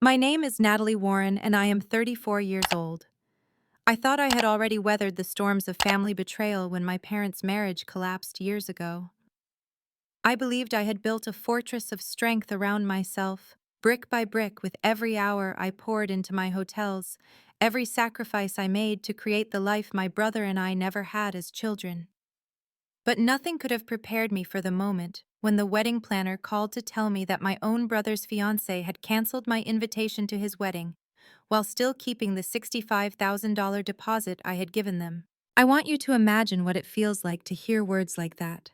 My name is Natalie Warren, and I am 34 years old. I thought I had already weathered the storms of family betrayal when my parents' marriage collapsed years ago. I believed I had built a fortress of strength around myself, brick by brick, with every hour I poured into my hotels, every sacrifice I made to create the life my brother and I never had as children. But nothing could have prepared me for the moment when the wedding planner called to tell me that my own brother's fiancé had canceled my invitation to his wedding, while still keeping the $65,000 deposit I had given them. I want you to imagine what it feels like to hear words like that.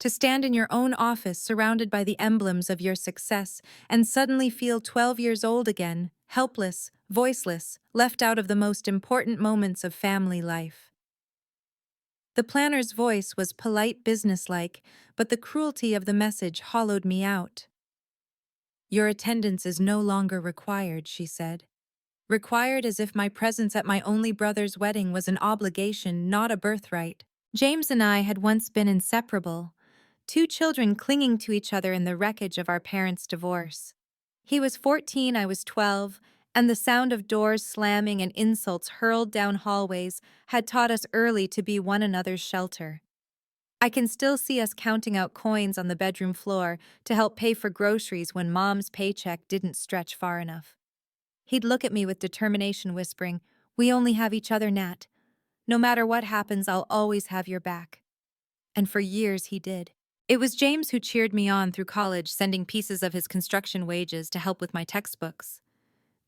To stand in your own office surrounded by the emblems of your success and suddenly feel 12 years old again, helpless, voiceless, left out of the most important moments of family life. The planner's voice was polite, businesslike, but the cruelty of the message hollowed me out. "Your attendance is no longer required," she said. Required as if my presence at my only brother's wedding was an obligation, not a birthright. James and I had once been inseparable, two children clinging to each other in the wreckage of our parents' divorce. He was 14, I was 12, and the sound of doors slamming and insults hurled down hallways had taught us early to be one another's shelter. I can still see us counting out coins on the bedroom floor to help pay for groceries when Mom's paycheck didn't stretch far enough. He'd look at me with determination, whispering, "We only have each other, Nat. No matter what happens, I'll always have your back." And for years he did. It was James who cheered me on through college, sending pieces of his construction wages to help with my textbooks.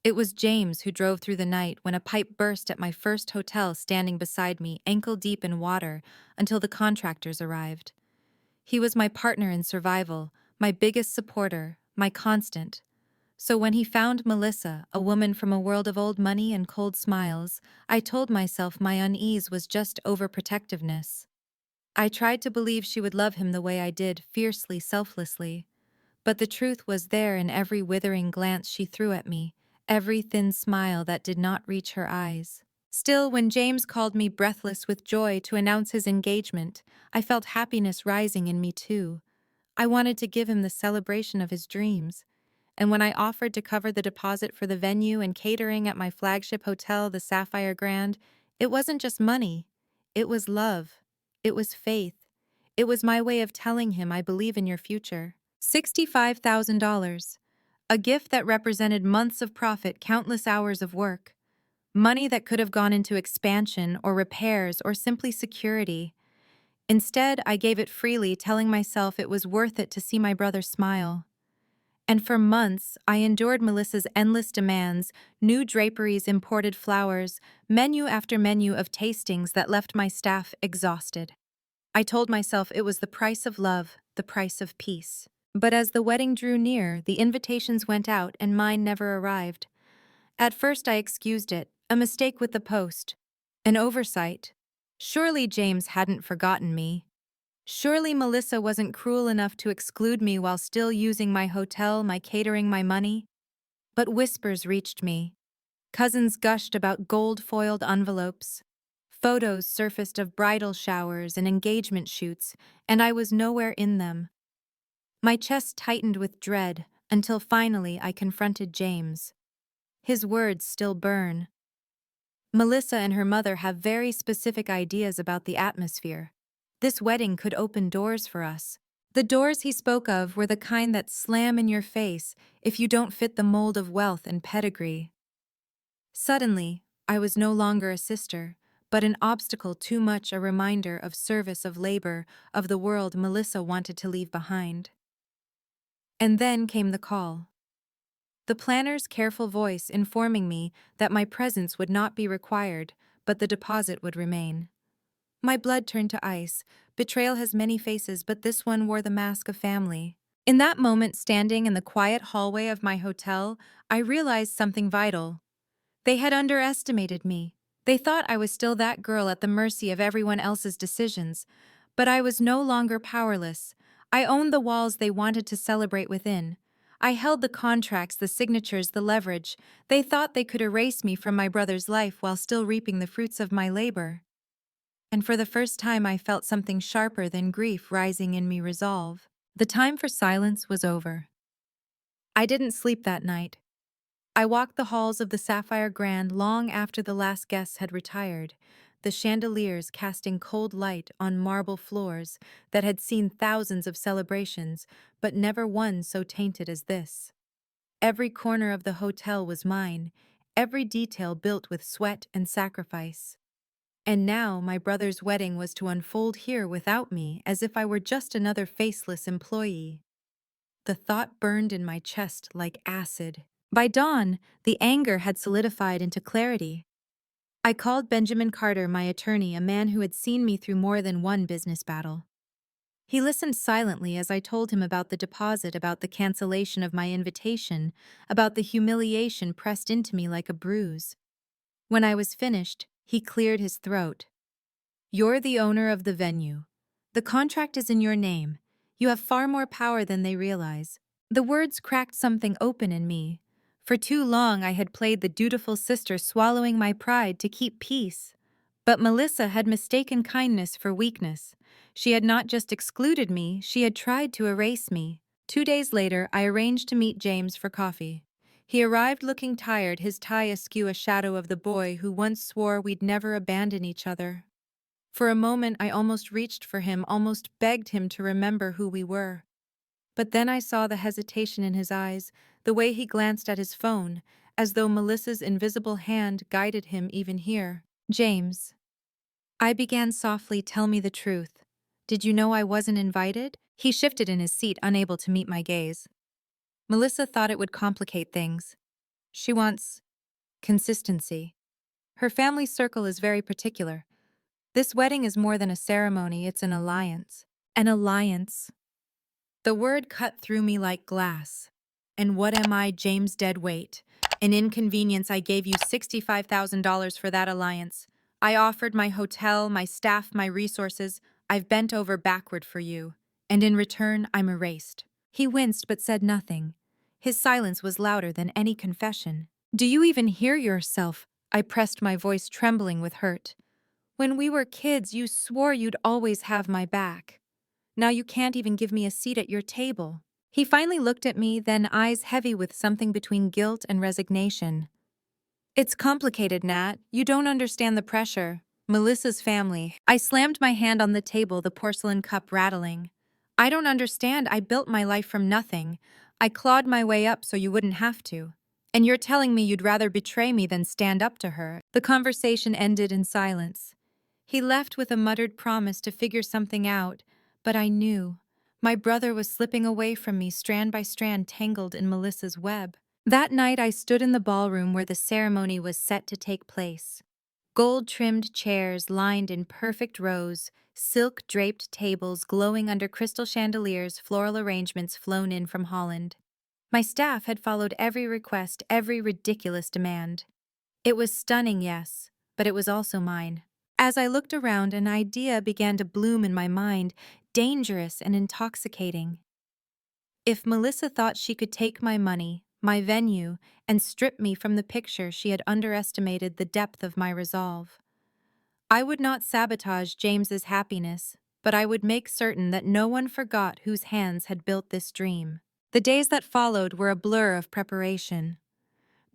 It was James who drove through the night when a pipe burst at my first hotel, standing beside me, ankle deep in water, until the contractors arrived. He was my partner in survival, my biggest supporter, my constant. So when he found Melissa, a woman from a world of old money and cold smiles, I told myself my unease was just overprotectiveness. I tried to believe she would love him the way I did, fiercely, selflessly. But the truth was there in every withering glance she threw at me, every thin smile that did not reach her eyes. Still, when James called me breathless with joy to announce his engagement, I felt happiness rising in me too. I wanted to give him the celebration of his dreams. And when I offered to cover the deposit for the venue and catering at my flagship hotel, the Sapphire Grand, it wasn't just money. It was love. It was faith. It was my way of telling him, "I believe in your future." $65,000. A gift that represented months of profit, countless hours of work. Money that could have gone into expansion or repairs or simply security. Instead, I gave it freely, telling myself it was worth it to see my brother smile. And for months, I endured Melissa's endless demands, new draperies, imported flowers, menu after menu of tastings that left my staff exhausted. I told myself it was the price of love, the price of peace. But as the wedding drew near, the invitations went out and mine never arrived. At first I excused it, a mistake with the post, an oversight. Surely James hadn't forgotten me. Surely Melissa wasn't cruel enough to exclude me while still using my hotel, my catering, my money. But whispers reached me. Cousins gushed about gold-foiled envelopes. Photos surfaced of bridal showers and engagement shoots, and I was nowhere in them. My chest tightened with dread until finally I confronted James. His words still burn. "Melissa and her mother have very specific ideas about the atmosphere. This wedding could open doors for us." The doors he spoke of were the kind that slam in your face if you don't fit the mold of wealth and pedigree. Suddenly, I was no longer a sister, but an obstacle, too much a reminder of service, of labor, of the world Melissa wanted to leave behind. And then came the call. The planner's careful voice informing me that my presence would not be required, but the deposit would remain. My blood turned to ice. Betrayal has many faces, but this one wore the mask of family. In that moment, standing in the quiet hallway of my hotel, I realized something vital. They had underestimated me. They thought I was still that girl at the mercy of everyone else's decisions. But I was no longer powerless. I owned the walls they wanted to celebrate within. I held the contracts, the signatures, the leverage. They thought they could erase me from my brother's life while still reaping the fruits of my labor. And for the first time I felt something sharper than grief rising in me, resolve. The time for silence was over. I didn't sleep that night. I walked the halls of the Sapphire Grand long after the last guests had retired, the chandeliers casting cold light on marble floors that had seen thousands of celebrations, but never one so tainted as this. Every corner of the hotel was mine, every detail built with sweat and sacrifice. And now my brother's wedding was to unfold here without me, as if I were just another faceless employee. The thought burned in my chest like acid. By dawn, the anger had solidified into clarity. I called Benjamin Carter, my attorney, a man who had seen me through more than one business battle. He listened silently as I told him about the deposit, about the cancellation of my invitation, about the humiliation pressed into me like a bruise. When I was finished, he cleared his throat. "You're the owner of the venue. The contract is in your name. You have far more power than they realize." The words cracked something open in me. For too long I had played the dutiful sister, swallowing my pride to keep peace. But Melissa had mistaken kindness for weakness. She had not just excluded me, she had tried to erase me. 2 days later, I arranged to meet James for coffee. He arrived looking tired, his tie askew, a shadow of the boy who once swore we'd never abandon each other. For a moment, I almost reached for him, almost begged him to remember who we were. But then I saw the hesitation in his eyes, the way he glanced at his phone, as though Melissa's invisible hand guided him even here. "James," I began softly, "tell me the truth. Did you know I wasn't invited?" He shifted in his seat, unable to meet my gaze. "Melissa thought it would complicate things. She wants consistency. Her family circle is very particular. This wedding is more than a ceremony, it's an alliance." An alliance. The word cut through me like glass. "And what am I, James Deadweight? An inconvenience? I gave you $65,000 for that alliance. I offered my hotel, my staff, my resources. I've bent over backward for you. And in return, I'm erased." He winced but said nothing. His silence was louder than any confession. "Do you even hear yourself?" I pressed, my voice trembling with hurt. "When we were kids, you swore you'd always have my back. Now you can't even give me a seat at your table." He finally looked at me, then eyes heavy with something between guilt and resignation. "It's complicated, Nat. You don't understand the pressure. Melissa's family." I slammed my hand on the table, the porcelain cup rattling. "I don't understand. I built my life from nothing. I clawed my way up so you wouldn't have to. And you're telling me you'd rather betray me than stand up to her." The conversation ended in silence. He left with a muttered promise to figure something out, but I knew. My brother was slipping away from me, strand by strand, tangled in Melissa's web. That night I stood in the ballroom where the ceremony was set to take place. Gold-trimmed chairs lined in perfect rows, silk-draped tables glowing under crystal chandeliers, floral arrangements flown in from Holland. My staff had followed every request, every ridiculous demand. It was stunning, yes, but it was also mine. As I looked around, an idea began to bloom in my mind, dangerous and intoxicating. If Melissa thought she could take my money, my venue, and strip me from the picture, she had underestimated the depth of my resolve. I would not sabotage James's happiness, but I would make certain that no one forgot whose hands had built this dream. The days that followed were a blur of preparation.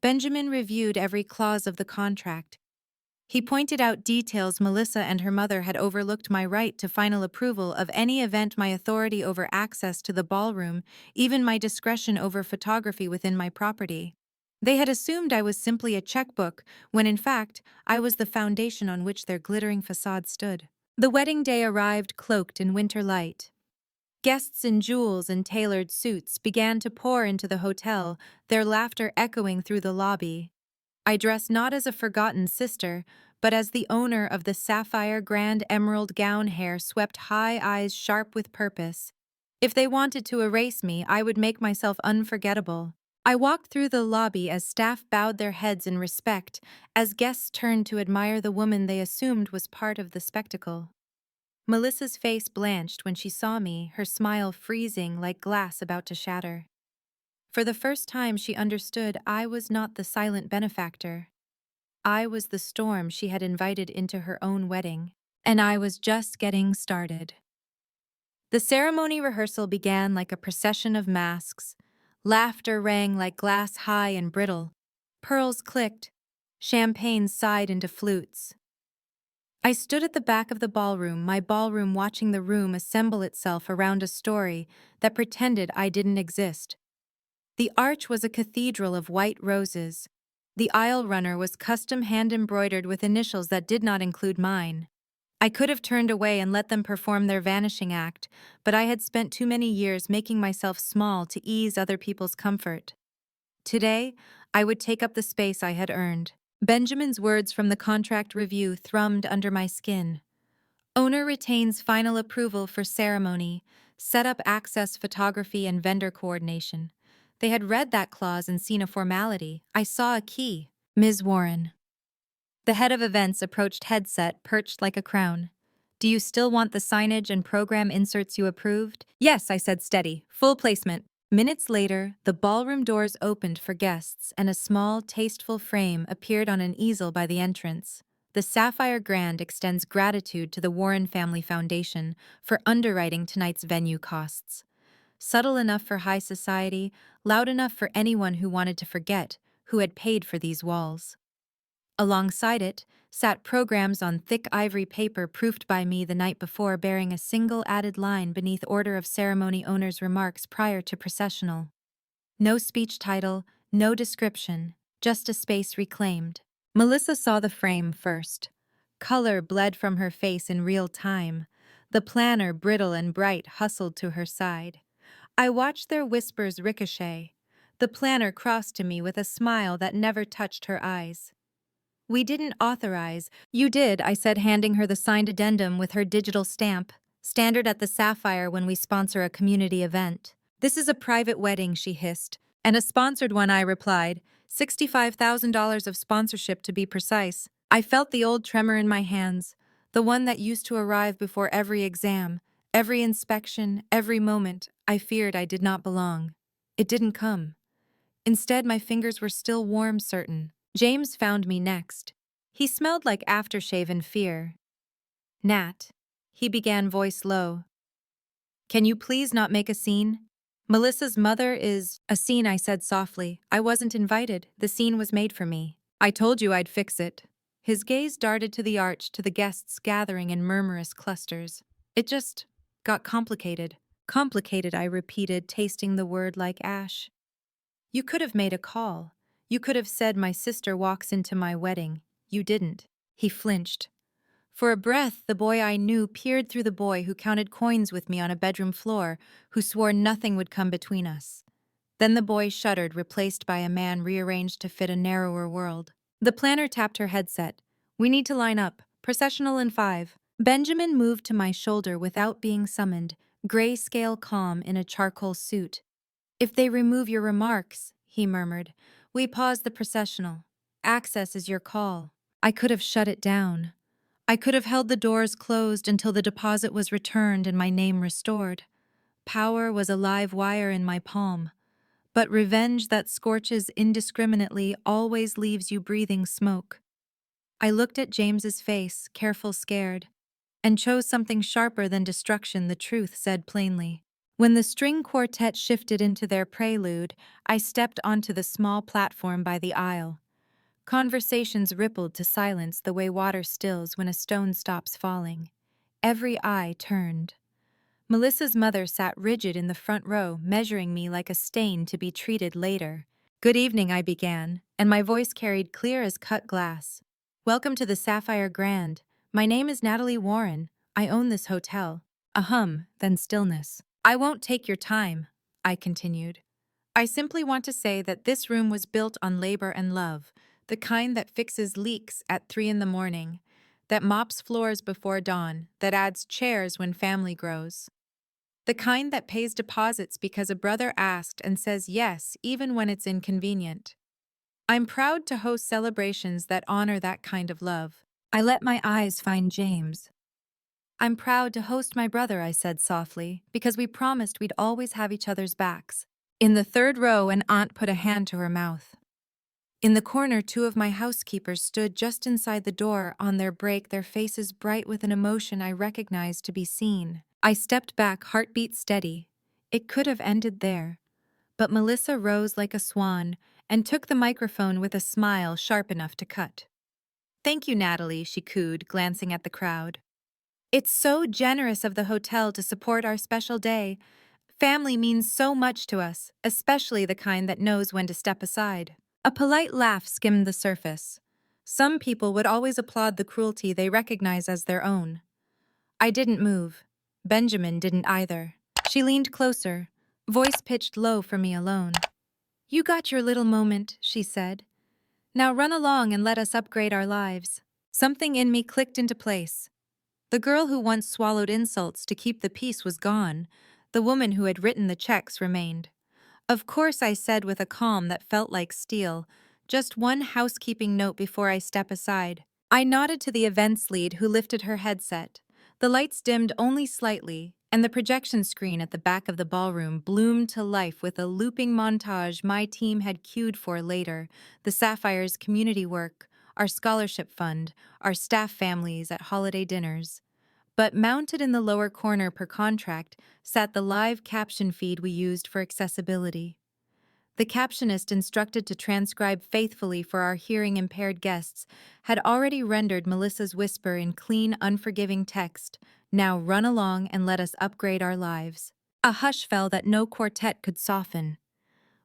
Benjamin reviewed every clause of the contract. He pointed out details Melissa and her mother had overlooked: my right to final approval of any event, my authority over access to the ballroom, even my discretion over photography within my property. They had assumed I was simply a checkbook, when in fact, I was the foundation on which their glittering facade stood. The wedding day arrived cloaked in winter light. Guests in jewels and tailored suits began to pour into the hotel, their laughter echoing through the lobby. I dressed not as a forgotten sister, but as the owner of the sapphire grand emerald gown, hair swept high, eyes sharp with purpose. If they wanted to erase me, I would make myself unforgettable. I walked through the lobby as staff bowed their heads in respect, as guests turned to admire the woman they assumed was part of the spectacle. Melissa's face blanched when she saw me, her smile freezing like glass about to shatter. For the first time, she understood I was not the silent benefactor. I was the storm she had invited into her own wedding, and I was just getting started. The ceremony rehearsal began like a procession of masks. Laughter rang like glass, high and brittle. Pearls clicked. Champagne sighed into flutes. I stood at the back of the ballroom, my ballroom, watching the room assemble itself around a story that pretended I didn't exist. The arch was a cathedral of white roses. The aisle runner was custom hand-embroidered with initials that did not include mine. I could have turned away and let them perform their vanishing act, but I had spent too many years making myself small to ease other people's comfort. Today, I would take up the space I had earned. Benjamin's words from the contract review thrummed under my skin. Owner retains final approval for ceremony, setup, access, photography, and vendor coordination. They had read that clause and seen a formality. I saw a key. Ms. Warren. The head of events approached, headset perched like a crown. Do you still want the signage and program inserts you approved? Yes, I said, steady. Full placement. Minutes later, the ballroom doors opened for guests and a small, tasteful frame appeared on an easel by the entrance. The Sapphire Grand extends gratitude to the Warren Family Foundation for underwriting tonight's venue costs. Subtle enough for high society, loud enough for anyone who wanted to forget who had paid for these walls. Alongside it sat programs on thick ivory paper proofed by me the night before, bearing a single added line beneath order of ceremony owner's remarks prior to processional. No speech title, no description, just a space reclaimed. Melissa saw the frame first. Color bled from her face in real time. The planner, brittle and bright, hustled to her side. I watched their whispers ricochet. The planner crossed to me with a smile that never touched her eyes. We didn't authorize. You did, I said, handing her the signed addendum with her digital stamp. Standard at the Sapphire when we sponsor a community event. This is a private wedding, she hissed. And a sponsored one, I replied. $65,000 of sponsorship to be precise. I felt the old tremor in my hands, the one that used to arrive before every exam, every inspection, every moment I feared I did not belong. It didn't come. Instead, my fingers were still warm, certain. James found me next. He smelled like aftershave and fear. Nat, he began, voice low. Can you please not make a scene? Melissa's mother is… A scene, I said softly. I wasn't invited. The scene was made for me. I told you I'd fix it. His gaze darted to the arch, to the guests gathering in murmurous clusters. It just got complicated. Complicated, I repeated, tasting the word like ash. You could have made a call. You could have said my sister walks into my wedding. You didn't. He flinched. For a breath, the boy I knew peered through the boy who counted coins with me on a bedroom floor, who swore nothing would come between us. Then the boy shuddered, replaced by a man rearranged to fit a narrower world. The planner tapped her headset. We need to line up. Processional in 5. Benjamin moved to my shoulder without being summoned, grayscale calm in a charcoal suit. If they remove your remarks, he murmured, we pause the processional. Access is your call. I could have shut it down. I could have held the doors closed until the deposit was returned and my name restored. Power was a live wire in my palm. But revenge that scorches indiscriminately always leaves you breathing smoke. I looked at James's face, careful, scared, and chose something sharper than destruction, the truth said plainly. When the string quartet shifted into their prelude, I stepped onto the small platform by the aisle. Conversations rippled to silence the way water stills when a stone stops falling. Every eye turned. Melissa's mother sat rigid in the front row, measuring me like a stain to be treated later. Good evening, I began, and my voice carried clear as cut glass. Welcome to the Sapphire Grand. My name is Natalie Warren. I own this hotel. A hum, then stillness. I won't take your time, I continued. I simply want to say that this room was built on labor and love, the kind that fixes leaks at 3 a.m, that mops floors before dawn, that adds chairs when family grows. The kind that pays deposits because a brother asked and says yes even when it's inconvenient. I'm proud to host celebrations that honor that kind of love. I let my eyes find James. I'm proud to host my brother, I said softly, because we promised we'd always have each other's backs. In the third row, an aunt put a hand to her mouth. In the corner, 2 of my housekeepers stood just inside the door on their break, their faces bright with an emotion I recognized to be seen. I stepped back, heartbeat steady. It could have ended there. But Melissa rose like a swan, and took the microphone with a smile sharp enough to cut. "Thank you, Natalie," she cooed, glancing at the crowd. "It's so generous of the hotel to support our special day. Family means so much to us, especially the kind that knows when to step aside." A polite laugh skimmed the surface. Some people would always applaud the cruelty they recognize as their own. I didn't move. Benjamin didn't either. She leaned closer, voice pitched low for me alone. "You got your little moment," she said. "Now run along and let us upgrade our lives." Something in me clicked into place. The girl who once swallowed insults to keep the peace was gone. The woman who had written the checks remained. "Of course," I said with a calm that felt like steel. "Just one housekeeping note before I step aside." I nodded to the events lead who lifted her headset. The lights dimmed only slightly, and the projection screen at the back of the ballroom bloomed to life with a looping montage my team had queued for later: the Sapphire's community work, our scholarship fund, our staff families at holiday dinners. But mounted in the lower corner per contract sat the live caption feed we used for accessibility. The captionist instructed to transcribe faithfully for our hearing-impaired guests had already rendered Melissa's whisper in clean, unforgiving text: "Now run along and let us upgrade our lives." A hush fell that no quartet could soften.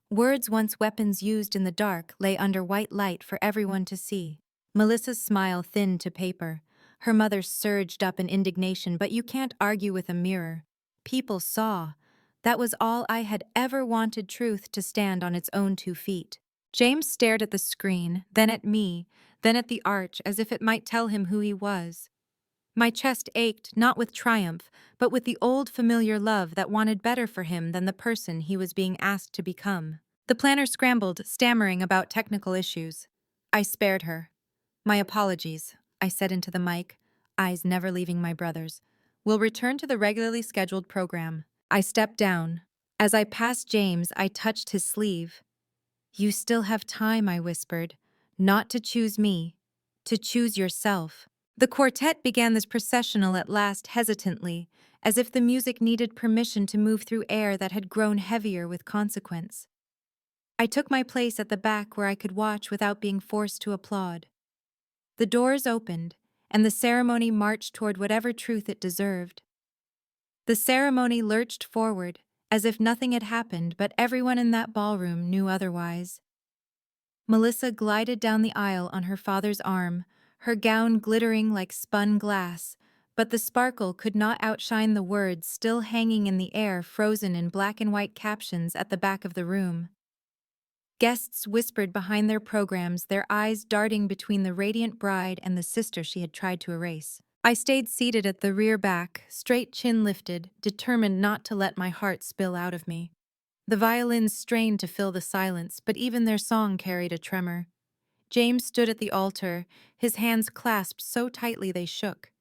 Words once weapons used in the dark lay under white light for everyone to see. Melissa's smile thinned to paper. Her mother surged up in indignation, but you can't argue with a mirror. People saw. That was all I had ever wanted: truth to stand on its own 2 feet. James stared at the screen, then at me, then at the arch as if it might tell him who he was. My chest ached, not with triumph, but with the old familiar love that wanted better for him than the person he was being asked to become. The planner scrambled, stammering about technical issues. I spared her. "My apologies," I said into the mic, eyes never leaving my brother's. "We'll return to the regularly scheduled program." I stepped down. As I passed James, I touched his sleeve. "You still have time," I whispered. "Not to choose me, to choose yourself." The quartet began this processional at last hesitantly, as if the music needed permission to move through air that had grown heavier with consequence. I took my place at the back where I could watch without being forced to applaud. The doors opened, and the ceremony marched toward whatever truth it deserved. The ceremony lurched forward, as if nothing had happened, but everyone in that ballroom knew otherwise. Melissa glided down the aisle on her father's arm, her gown glittering like spun glass, but the sparkle could not outshine the words still hanging in the air, frozen in black and white captions at the back of the room. Guests whispered behind their programs, their eyes darting between the radiant bride and the sister she had tried to erase. I stayed seated at the rear back, straight chin lifted, determined not to let my heart spill out of me. The violins strained to fill the silence, but even their song carried a tremor. James stood at the altar, his hands clasped so tightly they shook.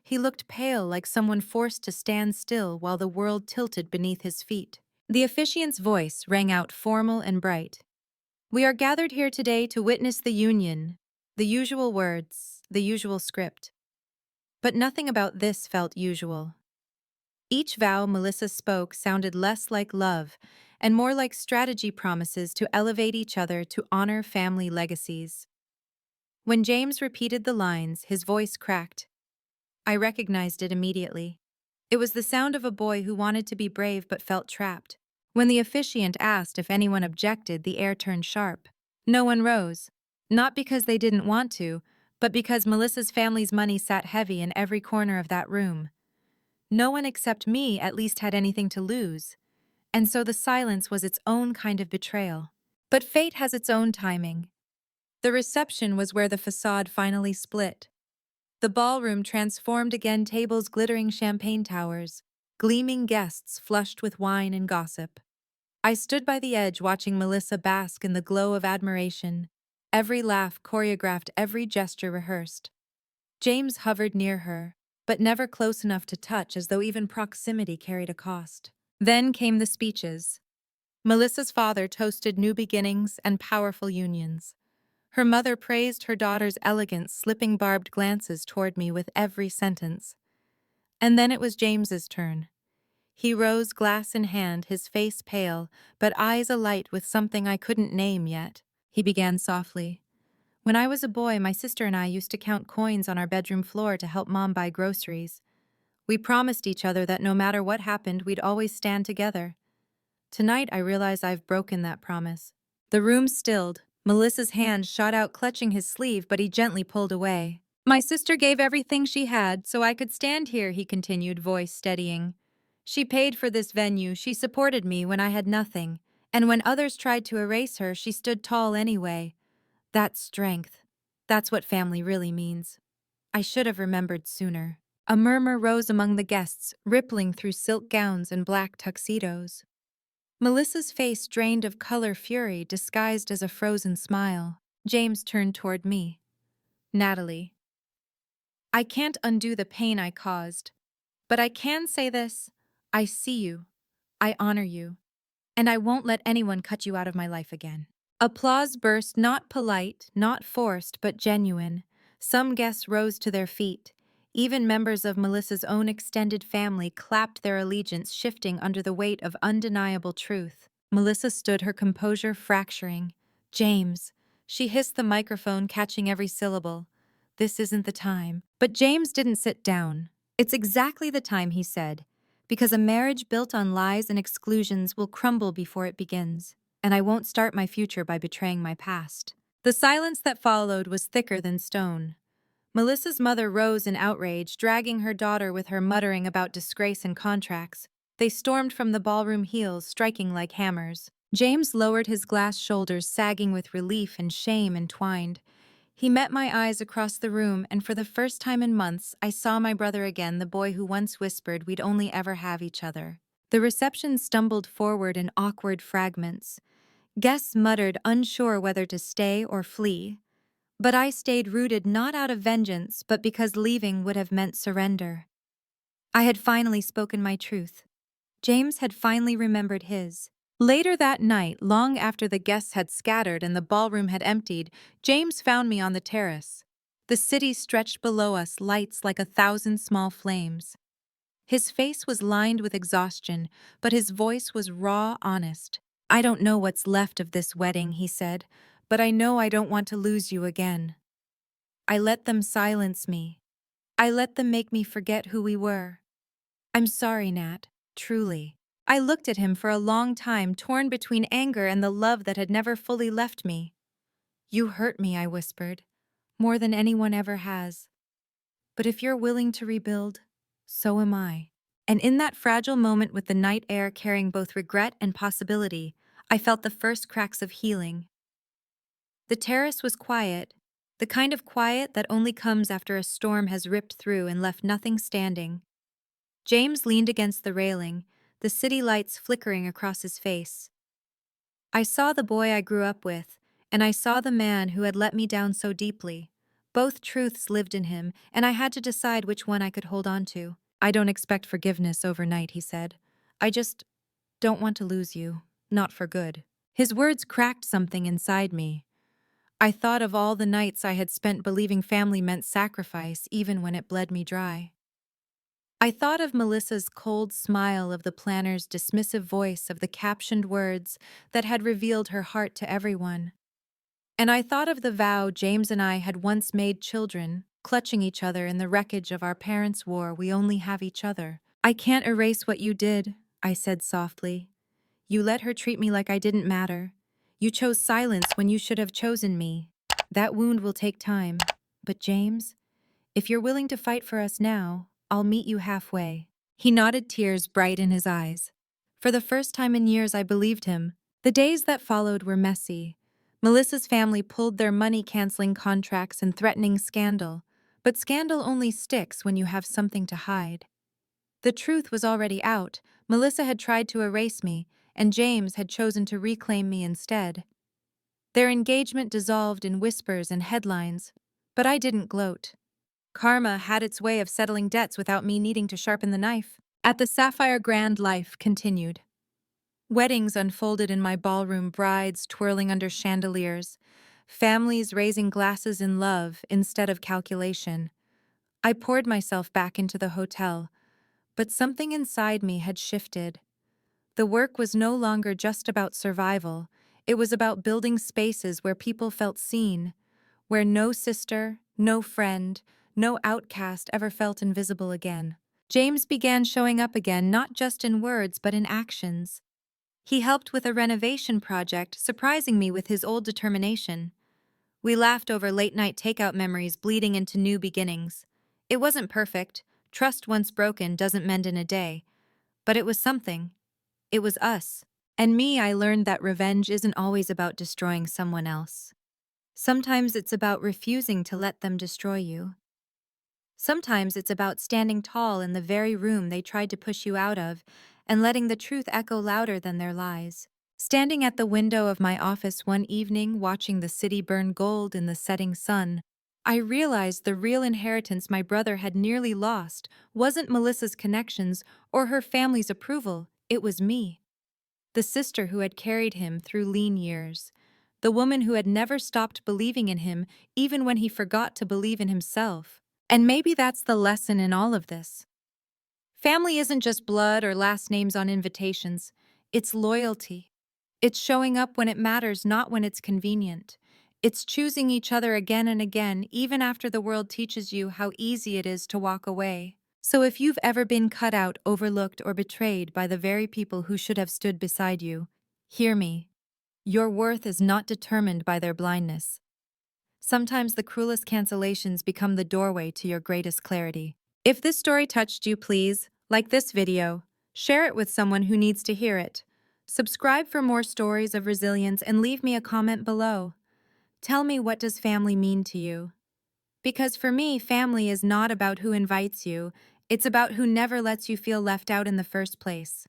He looked pale, like someone forced to stand still while the world tilted beneath his feet. The officiant's voice rang out formal and bright. "We are gathered here today to witness the union." The usual words, the usual script. But nothing about this felt usual. Each vow Melissa spoke sounded less like love and more like strategy promises to elevate each other, to honor family legacies. When James repeated the lines, his voice cracked. I recognized it immediately. It was the sound of a boy who wanted to be brave but felt trapped. When the officiant asked if anyone objected, the air turned sharp. No one rose. Not because they didn't want to, but because Melissa's family's money sat heavy in every corner of that room. No one except me at least had anything to lose. And so the silence was its own kind of betrayal. But fate has its own timing. The reception was where the facade finally split. The ballroom transformed again, tables glittering champagne towers, gleaming guests flushed with wine and gossip. I stood by the edge watching Melissa bask in the glow of admiration, every laugh choreographed, every gesture rehearsed. James hovered near her, but never close enough to touch, as though even proximity carried a cost. Then came the speeches. Melissa's father toasted new beginnings and powerful unions. Her mother praised her daughter's elegance, slipping barbed glances toward me with every sentence. And then it was James's turn. He rose, glass in hand, his face pale, but eyes alight with something I couldn't name yet. he began softly. When I was a boy, my sister and I used to count coins on our bedroom floor to help Mom buy groceries. We promised each other that no matter what happened, we'd always stand together. Tonight, I realize I've broken that promise. The room stilled. Melissa's hand shot out clutching his sleeve, but he gently pulled away. My sister gave everything she had so I could stand here, he continued, voice steadying. She paid for this venue, she supported me when I had nothing, and when others tried to erase her, she stood tall anyway. That's strength. That's what family really means. I should have remembered sooner. A murmur rose among the guests, rippling through silk gowns and black tuxedos. Melissa's face drained of color fury disguised as a frozen smile. James turned toward me. Natalie, I can't undo the pain I caused, but I can say this. I see you. I honor you. And I won't let anyone cut you out of my life again. Applause burst, not polite, not forced, but genuine. Some guests rose to their feet. Even members of Melissa's own extended family clapped their allegiance, shifting under the weight of undeniable truth. Melissa stood, her composure fracturing. James. She hissed the microphone, catching every syllable. This isn't the time. But James didn't sit down. It's exactly the time, he said, because a marriage built on lies and exclusions will crumble before it begins, and I won't start my future by betraying my past. The silence that followed was thicker than stone. Melissa's mother rose in outrage, dragging her daughter with her, muttering about disgrace and contracts. They stormed from the ballroom, heels striking like hammers. James lowered his glass shoulders, sagging with relief and shame entwined. He met my eyes across the room, and for the first time in months, I saw my brother again, the boy who once whispered we'd only ever have each other. The reception stumbled forward in awkward fragments. Guests muttered, unsure whether to stay or flee. But I stayed, rooted not out of vengeance, but because leaving would have meant surrender. I had finally spoken my truth. James had finally remembered his. Later that night, long after the guests had scattered and the ballroom had emptied, James found me on the terrace. The city stretched below us, lights like 1,000 small flames. His face was lined with exhaustion, but his voice was raw, honest. I don't know what's left of this wedding, he said, but I know I don't want to lose you again. I let them silence me. I let them make me forget who we were. I'm sorry, Nat, truly. I looked at him for a long time, torn between anger and the love that had never fully left me. You hurt me, I whispered, more than anyone ever has. But if you're willing to rebuild, so am I. And in that fragile moment, with the night air carrying both regret and possibility, I felt the first cracks of healing. The terrace was quiet, the kind of quiet that only comes after a storm has ripped through and left nothing standing. James leaned against the railing, the city lights flickering across his face. I saw the boy I grew up with, and I saw the man who had let me down so deeply. Both truths lived in him, and I had to decide which one I could hold on to. I don't expect forgiveness overnight, he said. I just don't want to lose you, not for good. His words cracked something inside me. I thought of all the nights I had spent believing family meant sacrifice, even when it bled me dry. I thought of Melissa's cold smile, of the planner's dismissive voice, of the captioned words that had revealed her heart to everyone. And I thought of the vow James and I had once made, children, clutching each other in the wreckage of our parents' war. We only have each other. I can't erase what you did, I said softly. You let her treat me like I didn't matter. You chose silence when you should have chosen me. That wound will take time. But James, if you're willing to fight for us now, I'll meet you halfway. He nodded, tears bright in his eyes. For the first time in years, I believed him. The days that followed were messy. Melissa's family pulled their money-canceling contracts and threatening scandal. But scandal only sticks when you have something to hide. The truth was already out. Melissa had tried to erase me, and James had chosen to reclaim me instead. Their engagement dissolved in whispers and headlines, but I didn't gloat. Karma had its way of settling debts without me needing to sharpen the knife. At the Sapphire Grand, life continued. Weddings unfolded in my ballroom, brides twirling under chandeliers, families raising glasses in love instead of calculation. I poured myself back into the hotel, but something inside me had shifted. The work was no longer just about survival, It was about building spaces where people felt seen, where no sister, no friend, no outcast ever felt invisible again. James began showing up again, not just in words but in actions. He helped with a renovation project, surprising me with his old determination. We laughed over late-night takeout memories bleeding into new beginnings. It wasn't perfect. Trust once broken doesn't mend in a day. But it was something. It was us. And me, I learned that revenge isn't always about destroying someone else. Sometimes it's about refusing to let them destroy you. Sometimes it's about standing tall in the very room they tried to push you out of and letting the truth echo louder than their lies. Standing at the window of my office one evening, watching the city burn gold in the setting sun, I realized the real inheritance my brother had nearly lost wasn't Melissa's connections or her family's approval, it was me. The sister who had carried him through lean years. The woman who had never stopped believing in him even when he forgot to believe in himself. And maybe that's the lesson in all of this. Family isn't just blood or last names on invitations. It's loyalty. It's showing up when it matters, not when it's convenient. It's choosing each other again and again, even after the world teaches you how easy it is to walk away. So if you've ever been cut out, overlooked, or betrayed by the very people who should have stood beside you, hear me. Your worth is not determined by their blindness. Sometimes the cruelest cancellations become the doorway to your greatest clarity. If this story touched you, please like this video, share it with someone who needs to hear it. Subscribe for more stories of resilience and leave me a comment below. Tell me, what does family mean to you? Because for me, family is not about who invites you, it's about who never lets you feel left out in the first place.